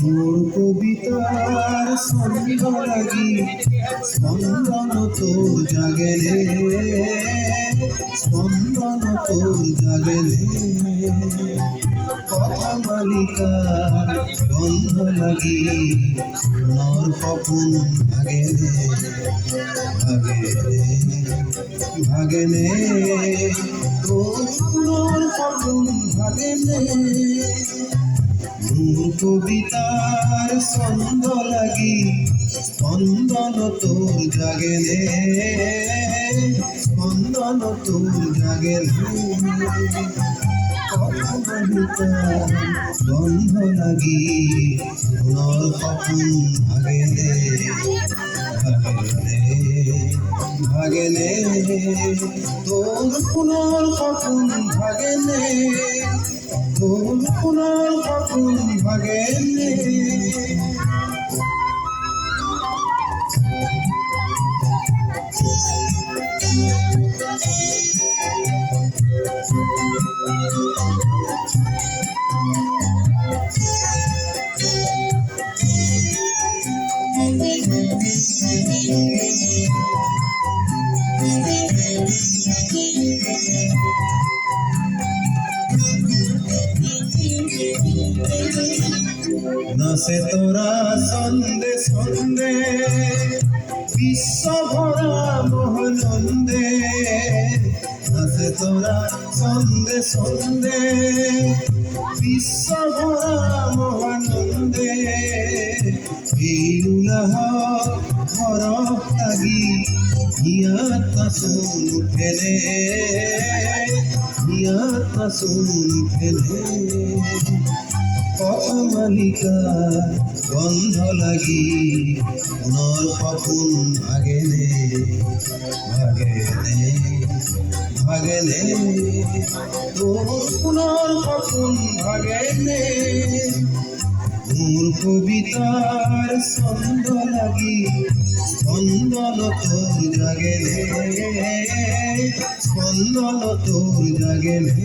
মোর কবিতার ছন্দ লাগি স্পন্দন তোর জাগেলে, স্পন্দন তোর জাগেলে। কথা মালিকার গন্ধ লাগি নর কখন ভাগেলে, ভাগেলে, ভাগেলে। তোর কখন ভাগেলে। কবিতার ছন্দ লাগি স্পন্দন তোর জাগেলে, স্পন্দন তোর জাগেলে। কবিতার গন্ধ লাগি নর কখন ভাগেলে, ভাগেলে, ভাগেলে। তোর পুনর কখন ভাগেলে, তোর পুনর কখন ভাগেলে। নাচে তোরা ছন্দে ছন্দে বিশ্ব ভরা মোহনন্দে, নাচে তোরা ছন্দে ছন্দে বিশ্ব ভরা মোহনন্দে। এই উলাহ হরফ লাগি হিয়াত নাচুন উঠেলে, হিয়াত নাচুন উঠেলে। কথা মালিকার গন্ধ লাগি নর কখন ভাগেলে, ভাগেলে, ভাগেলে। তোর পুনর কখন ভাগেলে। মোর কবিতার ছন্দ লাগি স্পন্দন তোর জাগেলে, স্পন্দন তোর জাগেলে।